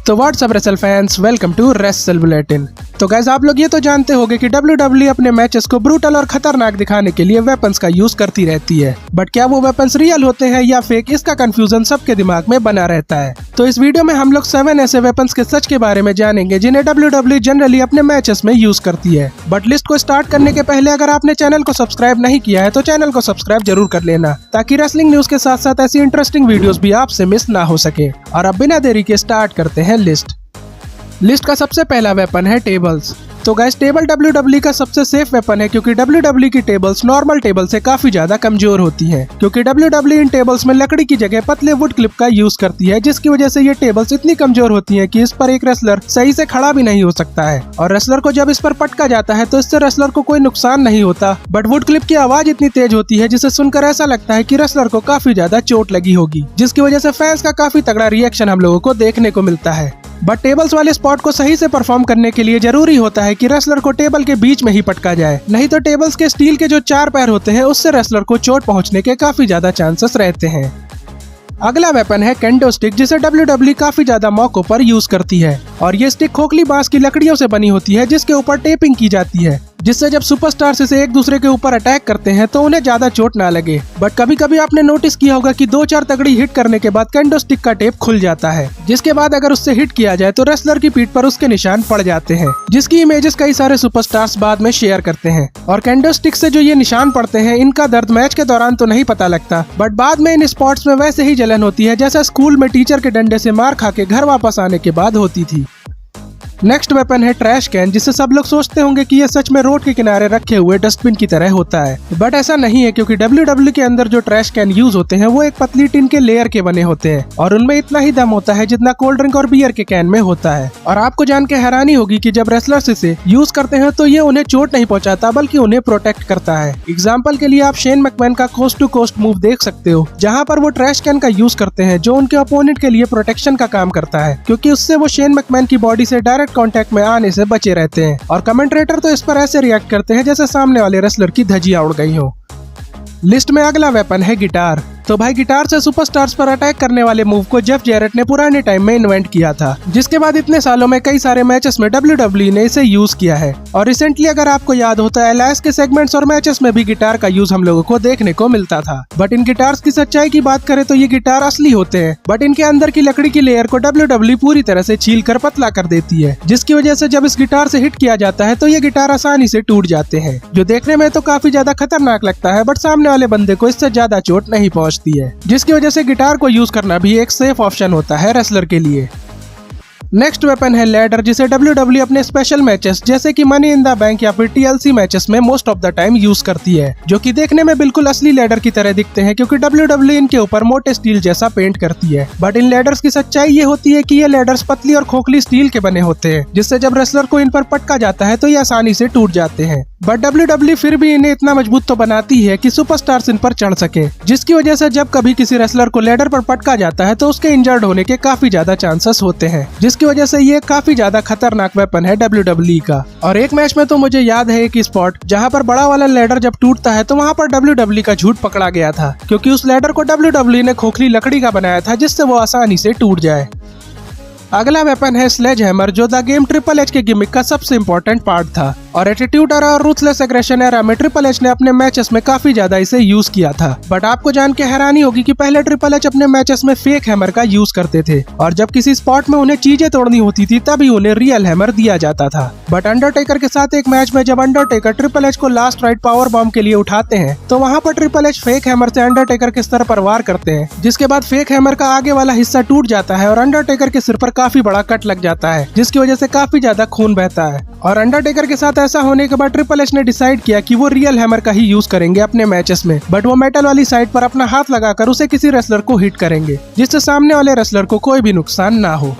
तो what's up wrestle fans, welcome to wrestle bulletin. तो guys, आप लोग ये तो जानते होंगे कि WWE अपने मैचेस को ब्रूटल और खतरनाक दिखाने के लिए वेपन्स का यूज करती रहती है, बट क्या वो वेपन्स रियल होते हैं या फेक, इसका कंफ्यूजन सबके दिमाग में बना रहता है। तो इस वीडियो में हम लोग 7 ऐसे वेपन्स के सच के बारे में जानेंगे जिन्हें WWE जनरली अपने मैचेस में यूज करती है। बट लिस्ट को स्टार्ट करने के पहले अगर आपने चैनल को सब्सक्राइब नहीं किया है तो चैनल को सब्सक्राइब जरूर कर लेना, ताकि रेसलिंग न्यूज के साथ साथ ऐसी इंटरेस्टिंग वीडियोस भी आपसे मिस ना हो सके। और अब बिना देरी के स्टार्ट करते हैं लिस्ट का सबसे पहला वेपन है टेबल्स। तो गाइस, टेबल WWE का सबसे सेफ वेपन है, क्योंकि WWE की टेबल्स नॉर्मल टेबल से काफी ज्यादा कमजोर होती हैं, क्योंकि WWE इन टेबल्स में लकड़ी की जगह पतले वुड क्लिप का यूज करती है, जिसकी वजह से ये टेबल्स इतनी कमजोर होती हैं कि इस पर एक रेसलर सही से खड़ा भी नहीं हो सकता है। और रेसलर को जब इस पर पटका जाता है तो इससे रेसलर को कोई नुकसान नहीं होता, बट वुड क्लिप की आवाज इतनी तेज होती है जिसे सुनकर ऐसा लगता है कि रेसलर को काफी ज्यादा चोट लगी होगी, जिसकी वजह से फैंस का काफी तगड़ा रिएक्शन हम लोगों को देखने को मिलता है। बट टेबल्स वाले स्पॉट को सही से परफॉर्म करने के लिए जरूरी होता है कि रेसलर को टेबल के बीच में ही पटका जाए, नहीं तो टेबल्स के स्टील के जो 4 पैर होते हैं उससे रेसलर को चोट पहुंचने के काफी ज्यादा चांसेस रहते हैं। अगला वेपन है केंडो स्टिक, जिसे WWE काफी ज्यादा मौकों पर यूज करती है। और ये स्टिक खोखली बांस की लकड़ियों से बनी होती है, जिसके ऊपर टेपिंग की जाती है, जिससे जब सुपरस्टार्स इसे एक दूसरे के ऊपर अटैक करते हैं तो उन्हें ज्यादा चोट ना लगे। बट कभी कभी आपने नोटिस किया होगा कि 2-4 तगड़ी हिट करने के बाद केंडो स्टिक का टेप खुल जाता है, जिसके बाद अगर उससे हिट किया जाए तो रेसलर की पीठ पर उसके निशान पड़ जाते हैं, जिसकी इमेजेस कई सारे सुपरस्टार्स बाद में शेयर करते हैं। और केंडो स्टिक से जो ये निशान पड़ते हैं, इनका दर्द मैच के दौरान तो नहीं पता लगता, बट बाद में इन स्पॉट्स में वैसे ही जलन होती है जैसा स्कूल में टीचर के डंडे से मार खा के घर वापस आने के बाद होती थी। नेक्स्ट वेपन है ट्रैश कैन, जिसे सब लोग सोचते होंगे कि यह सच में रोड के किनारे रखे हुए डस्टबिन की तरह होता है, बट ऐसा नहीं है, क्योंकि WWE के अंदर जो ट्रैश कैन यूज होते हैं वो एक पतली टिन के लेयर के बने होते हैं, और उनमें इतना ही दम होता है जितना कोल्ड ड्रिंक और बियर के कैन में होता है। और आपको जान के हैरानी होगी कि जब रेसलर्स इसे यूज करते हैं तो ये उन्हें चोट नहीं पहुंचाता, बल्कि उन्हें प्रोटेक्ट करता है। एग्जाम्पल के लिए आप शेन मैकमैन का कोस्ट टू कोस्ट मूव देख सकते हो, जहाँ पर वो ट्रैश कैन का यूज करते हैं, जो उनके अपोनेंट के लिए प्रोटेक्शन का काम करता है, क्योंकि उससे वो शेन मैकमैन की बॉडी से डायरेक्ट कॉन्टेक्ट में आने से बचे रहते हैं। और कमेंटेटर तो इस पर ऐसे रिएक्ट करते हैं जैसे सामने वाले रेसलर की धज्जियां उड़ गई हो। लिस्ट में अगला वेपन है गिटार। तो भाई, गिटार से सुपरस्टार्स पर अटैक करने वाले मूव को जेफ जैरेट ने पुराने टाइम में इन्वेंट किया था, जिसके बाद इतने सालों में कई सारे मैचेस में WWE ने इसे यूज किया है। और रिसेंटली अगर आपको याद हो तो एलायंस के सेगमेंट्स और मैचेस में भी गिटार का यूज हम लोगों को देखने को मिलता था। बट इन गिटार्स की सच्चाई की बात करें तो ये गिटार असली होते हैं, बट इनके अंदर की लकड़ी की लेयर को WWE पूरी तरह से छील कर पतला कर देती है, जिसकी वजह से जब इस गिटार से हिट किया जाता है तो ये गिटार आसानी से टूट जाते हैं, जो देखने में तो काफी ज्यादा खतरनाक लगता है, बट सामने वाले बंदे को इससे ज्यादा चोट नहीं पहुंचती है, जिसकी वजह से गिटार को यूज करना भी एक सेफ ऑप्शन होता है रेसलर के लिए। नेक्स्ट वेपन है लैडर, जिसे WWE अपने स्पेशल मैचेस जैसे कि मनी इन द बैंक या फिर TLC मैचेस में most of the time use करती है, जो कि देखने में बिल्कुल असली लैडर की तरह दिखते हैं, क्योंकि WWE इनके ऊपर मोटे स्टील जैसा पेंट करती है। बट इन लैडर्स की सच्चाई ये होती है कि ये लैडर्स पतली और खोखली स्टील के बने होते हैं, जिससे जब रेसलर को इन पर पटका जाता है तो ये आसानी से टूट जाते हैं। बट WWE फिर भी इन्हें इतना मजबूत तो बनाती है कि सुपरस्टार्स इन पर चढ़ सके, जिसकी वजह से जब कभी किसी रेसलर को लैडर पर पटका जाता है तो उसके इंजर्ड होने के काफी ज्यादा चांसेस होते हैं, जिसकी वजह से ये काफी ज्यादा खतरनाक वेपन है WWE का। और एक मैच में तो मुझे याद है एक स्पॉट जहां पर बड़ा वाला लैडर जब टूटता है तो वहां पर WWE का झूठ पकड़ा गया था, क्योंकि उस लैडर को WWE ने खोखली लकड़ी का बनाया था, जिससे वो आसानी से टूट जाए। अगला वेपन है स्लेज हैमर, जो द गेम ट्रिपल एच के गिमिक का सबसे इम्पोर्टेंट पार्ट था। और एटीट्यूड एरा और रूथलेस एग्रेशन एरा में ट्रिपल एच ने अपने मैचेस में काफी ज्यादा इसे यूज किया था। बट आपको जान के हैरानी होगी कि पहले ट्रिपल एच अपने मैचेस में फेक हैमर का यूज करते थे, और जब किसी स्पॉट में उन्हें चीजें तोड़नी होती थी तभी उन्हें रियल हैमर दिया जाता था। बट अंडरटेकर के साथ एक मैच में जब अंडरटेकर ट्रिपल एच को लास्ट राइट पावर बॉम्ब के लिए उठाते हैं तो वहाँ पर ट्रिपल एच फेक हैमर से अंडरटेकर के सर पर वार करते हैं, जिसके बाद फेक हैमर का आगे वाला हिस्सा टूट जाता है और अंडरटेकर के सिर पर काफी बड़ा कट लग जाता है, जिसकी वजह से काफी ज्यादा खून बहता है। और अंडरटेकर के साथ ऐसा होने के बाद ट्रिपल एच ने डिसाइड किया कि वो रियल हैमर का ही यूज करेंगे अपने मैचेस में, बट वो मेटल वाली साइड पर अपना हाथ लगाकर उसे किसी रेसलर को हिट करेंगे, जिससे सामने वाले रेसलर को कोई भी नुकसान ना हो।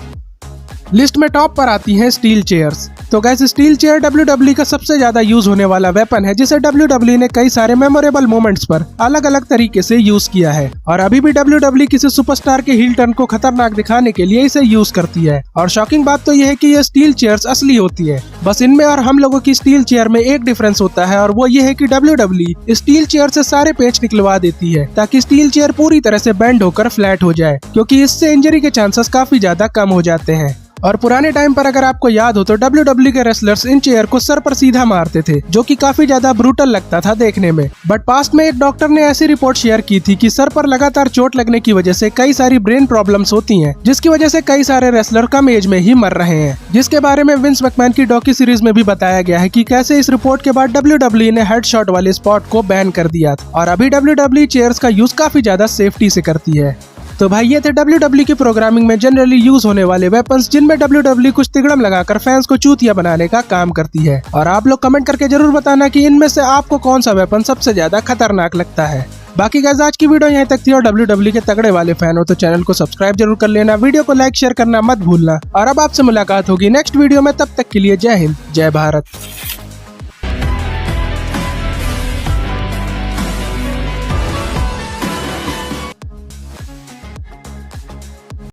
लिस्ट में टॉप पर आती हैं स्टील चेयर्स। तो गैस, स्टील चेयर WWE का सबसे ज्यादा यूज होने वाला वेपन है, जिसे WWE ने कई सारे मेमोरेबल मोमेंट्स पर अलग अलग तरीके से यूज किया है। और अभी भी WWE किसी सुपरस्टार के हील टर्न को खतरनाक दिखाने के लिए इसे यूज करती है। और शॉकिंग बात तो यह है कि ये स्टील चेयर्स असली होती है, बस इनमें और हम लोगों की स्टील चेयर में एक डिफरेंस होता है, और वो ये है कि WWE स्टील चेयर से सारे पेच निकलवा देती है ताकि स्टील चेयर पूरी तरह से बेंड होकर फ्लैट हो जाए, क्योंकि इससे इंजरी के चांसेस काफी ज्यादा कम हो जाते हैं। और पुराने टाइम पर अगर आपको याद हो तो WWE के रेसलर्स इन चेयर को सर पर सीधा मारते थे, जो कि काफी ज्यादा ब्रूटल लगता था देखने में। बट पास्ट में एक डॉक्टर ने ऐसी रिपोर्ट शेयर की थी कि सर पर लगातार चोट लगने की वजह से कई सारी ब्रेन प्रॉब्लम्स होती हैं, जिसकी वजह से कई सारे रेसलर कम एज में ही मर रहे हैं, जिसके बारे में विंस मैकमैन की डॉक्यू सीरीज में भी बताया गया है कि कैसे इस रिपोर्ट के बाद WWE ने हेडशॉट वाले स्पॉट को बैन कर दिया था और अभी WWE चेयर्स का यूज काफी ज्यादा सेफ्टी से करती है। तो भाई ये थे WWE की प्रोग्रामिंग में जनरली यूज होने वाले वेपन्स, जिनमें WWE कुछ तिगड़म लगाकर फैंस को चूतिया बनाने का काम करती है। और आप लोग कमेंट करके जरूर बताना कि इनमें से आपको कौन सा वेपन सबसे ज्यादा खतरनाक लगता है। बाकी गाइस आज की वीडियो यहीं तक थी, और WWE के तगड़े वाले फैन हो तो चैनल को सब्सक्राइब जरूर कर लेना, वीडियो को लाइक शेयर करना मत भूलना। और अब आपसे मुलाकात होगी नेक्स्ट वीडियो में, तब तक के लिए जय हिंद जय भारत।